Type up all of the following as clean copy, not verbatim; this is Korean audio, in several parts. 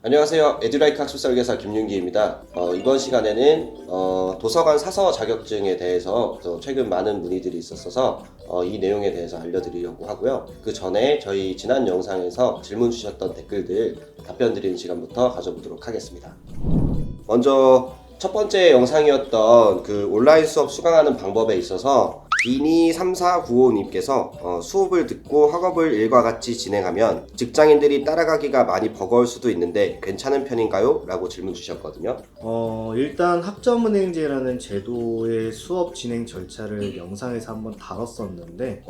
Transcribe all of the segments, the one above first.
안녕하세요. 에듀라이크 학습설계사 김윤기입니다. 이번 시간에는 도서관 사서 자격증에 대해서 최근 많은 문의들이 있었어서 이 내용에 대해서 알려드리려고 하고요. 그 전에 저희 지난 영상에서 질문 주셨던 댓글들 답변 드리는 시간부터 가져보도록 하겠습니다. 먼저 첫 번째 영상이었던 그 온라인 수업 수강하는 방법에 있어서 비니3495님께서 수업을 듣고 학업을 일과 같이 진행하면 직장인들이 따라가기가 많이 버거울 수도 있는데 괜찮은 편인가요? 라고 질문 주셨거든요. 일단 학점은행제라는 제도의 수업 진행 절차를 영상에서 한번 다뤘었는데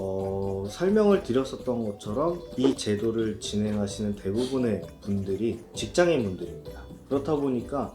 설명을 드렸었던 것처럼 이 제도를 진행하시는 대부분의 분들이 직장인 분들입니다. 그렇다 보니까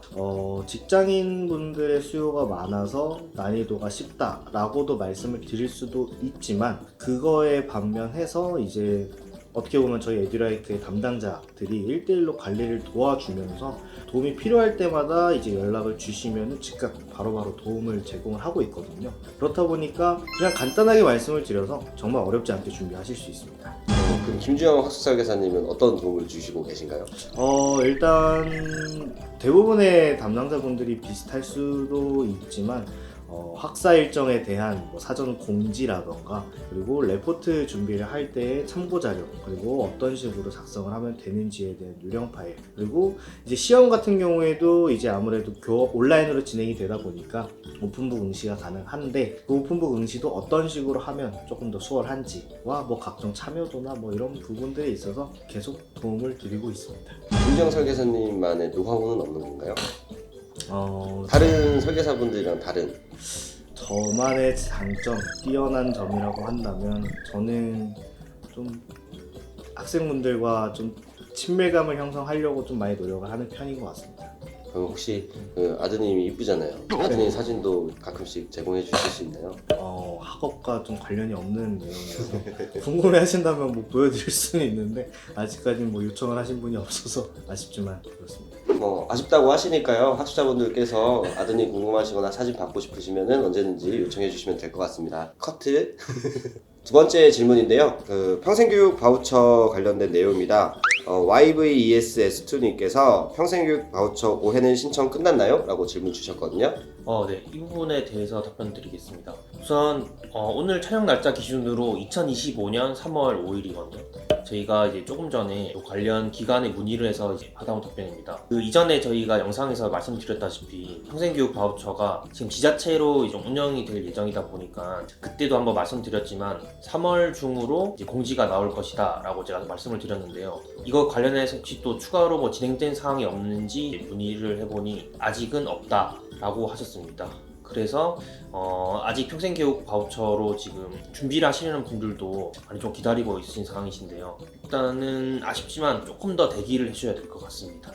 직장인 분들의 수요가 많아서 난이도가 쉽다라고도 말씀을 드릴 수도 있지만, 그거에 반면해서 이제 어떻게 보면 저희 에듀라이크의 담당자들이 1대1로 관리를 도와주면서 도움이 필요할 때마다 이제 연락을 주시면 즉각 바로바로 도움을 제공을 하고 있거든요. 그렇다 보니까 그냥 간단하게 말씀을 드려서 정말 어렵지 않게 준비하실 수 있습니다. 그럼 김주영 학습설계사님은 어떤 도움을 주시고 계신가요? 일단 대부분의 담당자분들이 비슷할 수도 있지만 학사 일정에 대한 사전 공지라던가, 그리고 레포트 준비를 할 때의 참고 자료, 그리고 어떤 식으로 작성을 하면 되는지에 대한 요령 파일, 그리고 이제 시험 같은 경우에도 이제 아무래도 온라인으로 진행이 되다 보니까 오픈북 응시가 가능한데, 그 오픈북 응시도 어떤 식으로 하면 조금 더 수월한지와 각종 참여도나 이런 부분들에 있어서 계속 도움을 드리고 있습니다. 김주영 설계사님만의 노하우는 없는 건가요? 어, 다른 설계사분들이랑 다른 저만의 장점, 뛰어난 점이라고 한다면 저는 좀 학생분들과 좀 친밀감을 형성하려고 좀 많이 노력을 하는 편인 것 같습니다. 그럼 혹시 그 아드님이 이쁘잖아요. 아드님 사진도 가끔씩 제공해 주실 수 있나요? 학업과 좀 관련이 없는 내용이라서 궁금해 하신다면 보여드릴 수는 있는데, 아직까지는 요청을 하신 분이 없어서 아쉽지만 그렇습니다. 아쉽다고 하시니까요. 학습자분들께서 아드님 궁금하시거나 사진 받고 싶으시면 언제든지 요청해 주시면 될 것 같습니다. 커트. 두 번째 질문인데요. 평생교육 바우처 관련된 내용입니다. YVESS2님께서 평생교육 바우처 5회는 신청 끝났나요? 라고 질문 주셨거든요. 네. 이 부분에 대해서 답변 드리겠습니다. 우선 오늘 촬영 날짜 기준으로 2025년 3월 5일이거든요. 저희가 이제 조금 전에 관련 기관에 문의를 해서 이제 받아온 답변입니다. 그 이전에 저희가 영상에서 말씀드렸다시피 평생교육 바우처가 지금 지자체로 이제 운영이 될 예정이다 보니까 그때도 한번 말씀드렸지만 3월 중으로 이제 공지가 나올 것이다 라고 제가 말씀을 드렸는데요. 이거 관련해서 혹시 또 추가로 진행된 사항이 없는지 문의를 해보니 아직은 없다 라고 하셨습니다. 그래서 아직 평생교육 바우처로 지금 준비를 하시려는 분들도 많이 좀 기다리고 있으신 상황이신데요. 일단은 아쉽지만 조금 더 대기를 해줘야 될 것 같습니다.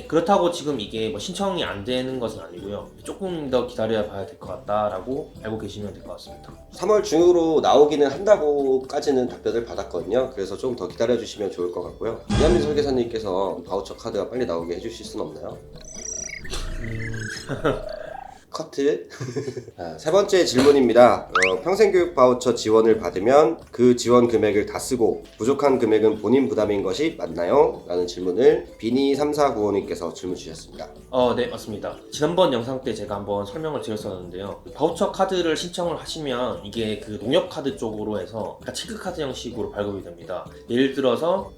그렇다고 지금 이게 신청이 안 되는 것은 아니고요. 조금 더 기다려야 봐야 될 것 같다라고 알고 계시면 될 것 같습니다. 3월 중으로 나오기는 한다고까지는 답변을 받았거든요. 그래서 좀 더 기다려주시면 좋을 것 같고요. 이한민 설계사님께서 바우처 카드가 빨리 나오게 해주실 수는 없나요? 커트. 세 번째 질문입니다. 평생교육 바우처 지원을 받으면 그 지원 금액을 다 쓰고 부족한 금액은 본인 부담인 것이 맞나요? 라는 질문을 비니3495님께서 질문 주셨습니다. 네, 맞습니다. 지난번 영상 때 제가 한번 설명을 드렸었는데요. 바우처 카드를 신청을 하시면 이게 그 농협 카드 쪽으로 해서 체크카드 형식으로 발급이 됩니다. 예를 들어서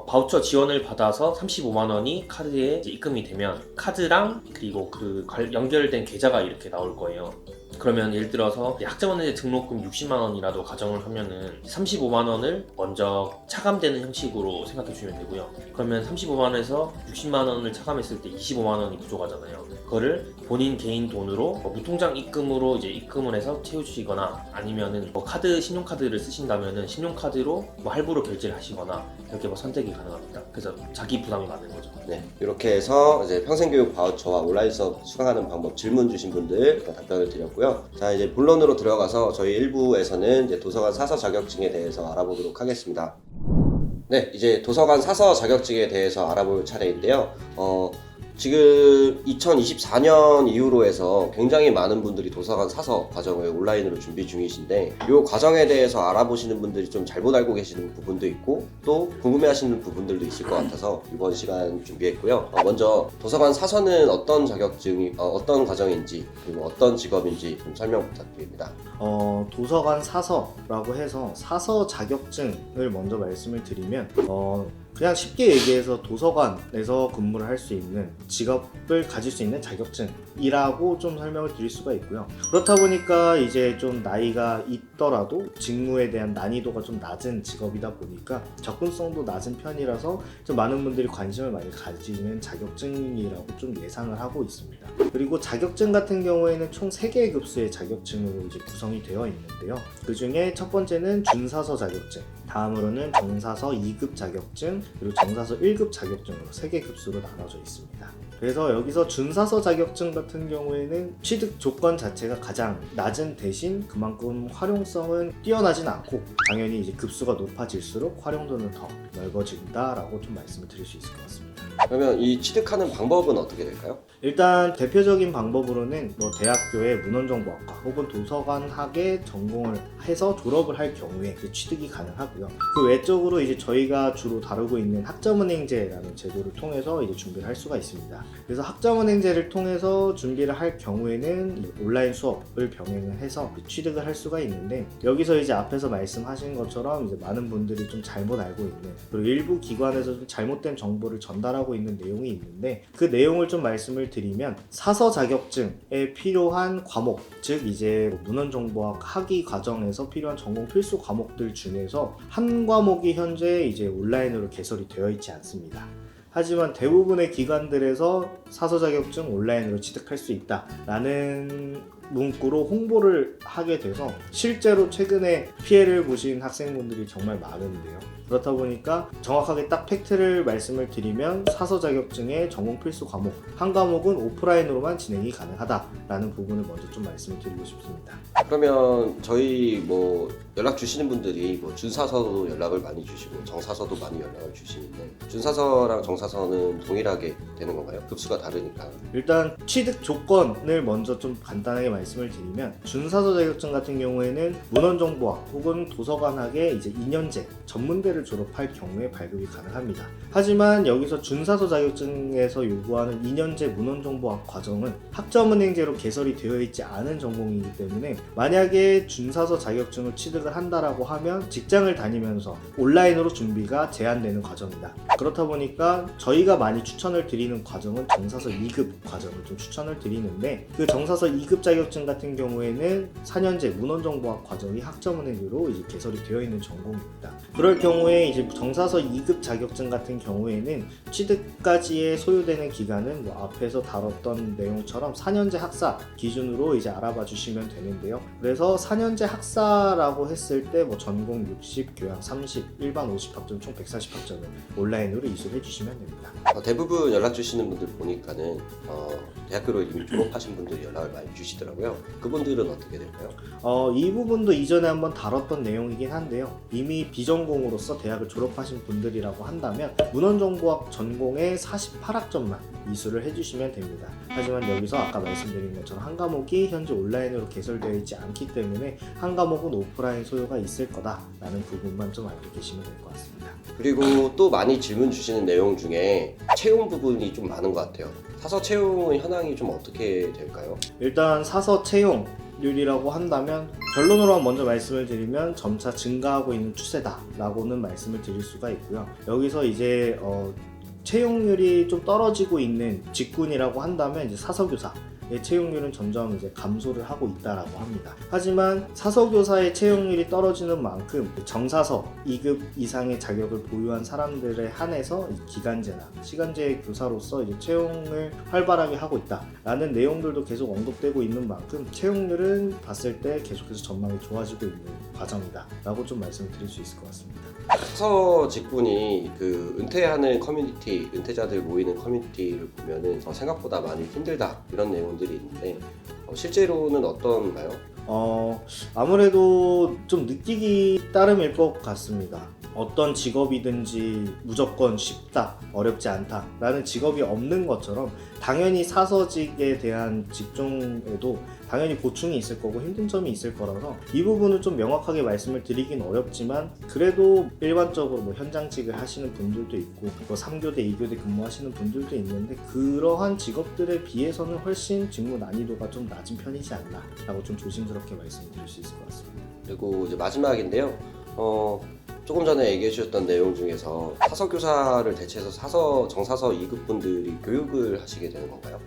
바우처 지원을 받아서 35만 원이 카드에 이제 입금이 되면 카드랑 그리고 그 연결된 계좌가 이렇게 나올 거예요. 그러면 예를 들어서 학자원의 등록금 60만 원이라도 가정을 하면은 35만 원을 먼저 차감되는 형식으로 생각해 주시면 되고요. 그러면 35만 원에서 60만 원을 차감했을 때 25만 원이 부족하잖아요. 그거를 본인 개인 돈으로 무통장 입금으로 이제 입금을 해서 채워주시거나, 아니면은 신용카드를 쓰신다면은 신용카드로 할부로 결제를 하시거나, 이렇게 선택이 가능합니다. 그래서 자기 부담이 맞는 거죠. 네, 이렇게 해서 이제 평생교육 바우처와 온라인 수업 수강하는 방법 질문 주신 분들 답변을 드렸고요. 자, 이제 본론으로 들어가서 저희 1부에서는 이제 도서관 사서 자격증에 대해서 알아보도록 하겠습니다. 네, 이제 도서관 사서 자격증에 대해서 알아볼 차례인데요. 지금 2024년 이후로 해서 굉장히 많은 분들이 도서관 사서 과정을 온라인으로 준비 중이신데 이 과정에 대해서 알아보시는 분들이 좀 잘못 알고 계시는 부분도 있고 또 궁금해하시는 부분들도 있을 것 같아서 이번 시간 준비했고요. 먼저 도서관 사서는 어떤 자격증이 어떤 과정인지 그리고 어떤 직업인지 좀 설명 부탁드립니다. 도서관 사서라고 해서 사서 자격증을 먼저 말씀을 드리면 그냥 쉽게 얘기해서 도서관에서 근무를 할 수 있는 직업을 가질 수 있는 자격증이라고 좀 설명을 드릴 수가 있고요. 그렇다 보니까 이제 좀 나이가 있더라도 직무에 대한 난이도가 좀 낮은 직업이다 보니까 접근성도 낮은 편이라서 좀 많은 분들이 관심을 많이 가지는 자격증이라고 좀 예상을 하고 있습니다. 그리고 자격증 같은 경우에는 총 3개의 급수의 자격증으로 이제 구성이 되어 있는데요. 그 중에 첫 번째는 준사서 자격증, 다음으로는 정사서 2급 자격증, 그리고 정사서 1급 자격증으로 3개 급수로 나눠져 있습니다. 그래서 여기서 준사서 자격증 같은 경우에는 취득 조건 자체가 가장 낮은 대신 그만큼 활용성은 뛰어나진 않고 당연히 이제 급수가 높아질수록 활용도는 더 넓어진다라고 좀 말씀을 드릴 수 있을 것 같습니다. 그러면 이 취득하는 방법은 어떻게 될까요? 일단 대표적인 방법으로는 대학교의 문헌정보학과 혹은 도서관학에 전공을 해서 졸업을 할 경우에 취득이 가능하고요. 그 외적으로 이제 저희가 주로 다루고 있는 학점은행제라는 제도를 통해서 이제 준비를 할 수가 있습니다. 그래서 학점은행제를 통해서 준비를 할 경우에는 온라인 수업을 병행을 해서 취득을 할 수가 있는데 여기서 이제 앞에서 말씀하신 것처럼 이제 많은 분들이 좀 잘못 알고 있는 그리고 일부 기관에서 좀 잘못된 정보를 전달하고 있는 내용이 있는데 그 내용을 좀 말씀을 드리면 사서 자격증에 필요한 과목 즉 이제 문헌정보학 학위 과정에서 필요한 전공 필수 과목들 중에서 한 과목이 현재 이제 온라인으로 개설이 되어 있지 않습니다. 하지만 대부분의 기관들에서 사서 자격증 온라인으로 취득할 수 있다라는 문구로 홍보를 하게 돼서 실제로 최근에 피해를 보신 학생분들이 정말 많은데요. 그렇다 보니까 정확하게 딱 팩트를 말씀을 드리면 사서 자격증의 전공 필수 과목 한 과목은 오프라인으로만 진행이 가능하다라는 부분을 먼저 좀 말씀을 드리고 싶습니다. 그러면 저희 연락 주시는 분들이 준사서도 연락을 많이 주시고 정사서도 많이 연락을 주시는데 준사서랑 정사서는 동일하게 되는 건가요? 급수가 다르니까. 일단 취득 조건을 먼저 좀 간단하게 말씀을 드리면 준사서 자격증 같은 경우에는 문헌정보학 혹은 도서관학의 이제 2년제 전문대를 졸업할 경우에 발급이 가능합니다. 하지만 여기서 준사서 자격증에서 요구하는 2년제 문헌정보학 과정은 학점은행제로 개설이 되어 있지 않은 전공이기 때문에 만약에 준사서 자격증을 취득을 한다라고 하면 직장을 다니면서 온라인으로 준비가 제한되는 과정이다. 그렇다 보니까 저희가 많이 추천을 드리는 과정은 정사서 2급 과정을 좀 추천을 드리는데 그 정사서 2급 자격증 같은 경우에는 4년제 문헌정보학 과정이 학점은행제로 이제 개설이 되어 있는 전공입니다. 그럴 경우에 이제 정사서 2급 자격증 같은 경우에는 취득까지의 소요되는 기간은 앞에서 다뤘던 내용처럼 4년제 학사 기준으로 이제 알아봐 주시면 되는데요. 그래서 4년제 학사라고 했을 때 전공 60, 교양 30, 일반 50학점 총 140학점을 온라인으로 이수를 해주시면 됩니다. 대부분 연락 주시는 분들 보니까는 대학교를 이미 졸업하신 분들이 연락을 많이 주시더라고요. 그분들은 어떻게 될까요? 이 부분도 이전에 한번 다뤘던 내용이긴 한데요. 이미 비전공으로서 대학을 졸업하신 분들이라고 한다면 문헌정보학 전공에 48학점만 이수를 해주시면 됩니다. 하지만 여기서 아까 말씀드린 것처럼 한 과목이 현재 온라인으로 개설되어 있지 않기 때문에 한 과목은 오프라인 소요가 있을 거다라는 부분만 좀 알고 계시면 될 것 같습니다. 그리고 또 많이 질문 주시는 내용 중에 채용 부분이 좀 많은 것 같아요. 사서 채용은 현황이 좀 어떻게 될까요? 일단 사서 채용률이라고 한다면 결론으로 먼저 말씀을 드리면 점차 증가하고 있는 추세다라고는 말씀을 드릴 수가 있고요. 여기서 이제 채용률이 좀 떨어지고 있는 직군이라고 한다면 이제 사서교사의 채용률은 점점 이제 감소를 하고 있다라고 합니다. 하지만 사서교사의 채용률이 떨어지는 만큼 정사서 2급 이상의 자격을 보유한 사람들에 한해서 기간제나 시간제 교사로서 이제 채용을 활발하게 하고 있다라는 내용들도 계속 언급되고 있는 만큼 채용률은 봤을 때 계속해서 전망이 좋아지고 있는 과정이다라고 좀 말씀을 드릴 수 있을 것 같습니다. 사서 직군이 은퇴하는 커뮤니티, 은퇴자들 모이는 커뮤니티를 보면은 생각보다 많이 힘들다 이런 내용들이 있는데 실제로는 어떤가요? 아무래도 좀 느끼기 따름일 것 같습니다. 어떤 직업이든지 무조건 쉽다, 어렵지 않다 라는 직업이 없는 것처럼 당연히 사서직에 대한 직종에도 당연히 고충이 있을 거고 힘든 점이 있을 거라서 이 부분은 좀 명확하게 말씀을 드리긴 어렵지만 그래도 일반적으로 뭐 현장직을 하시는 분들도 있고 뭐 3교대, 2교대 근무하시는 분들도 있는데 그러한 직업들에 비해서는 훨씬 직무 난이도가 좀 낮은 편이지 않나 라고 좀 조심스럽게 말씀드릴 수 있을 것 같습니다. 그리고 이제 마지막인데요. 조금 전에 얘기해 주셨던 내용 중에서 사서교사를 대체해서 정사서 2급 분들이 교육을 하시게 되는 건가요?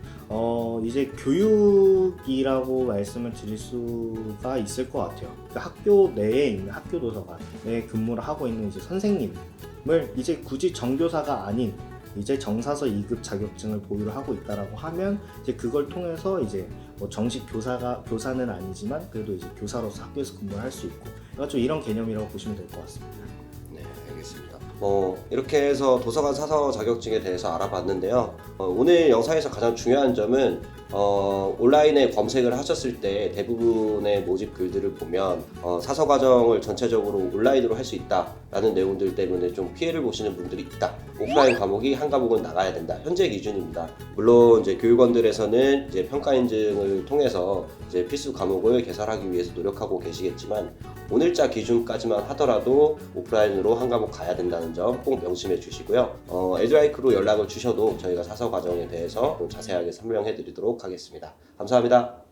이제 교육이라고 말씀을 드릴 수가 있을 것 같아요. 그러니까 학교 내에 있는 학교 도서관에 근무를 하고 있는 이제 선생님을 이제 굳이 정교사가 아닌 이제 정사서 2급 자격증을 보유를 하고 있다라고 하면 이제 그걸 통해서 이제 뭐 정식 교사는 아니지만 그래도 이제 교사로서 학교에서 근무를 할 수 있고 그러니까 좀 이런 개념이라고 보시면 될 것 같습니다. 네, 알겠습니다. 이렇게 해서 도서관 사서 자격증에 대해서 알아봤는데요. 오늘 영상에서 가장 중요한 점은 온라인에 검색을 하셨을 때 대부분의 모집 글들을 보면 사서 과정을 전체적으로 온라인으로 할 수 있다라는 내용들 때문에 좀 피해를 보시는 분들이 있다. 오프라인 과목이 한 과목은 나가야 된다. 현재 기준입니다. 물론 이제 교육원들에서는 이제 평가 인증을 통해서 이제 필수 과목을 개설하기 위해서 노력하고 계시겠지만 오늘자 기준까지만 하더라도 오프라인으로 한 과목 가야 된다는 점 꼭 명심해 주시고요. 에듀라이크로 연락을 주셔도 저희가 사서 과정에 대해서 좀 자세하게 설명해 드리도록 하겠습니다. 감사합니다.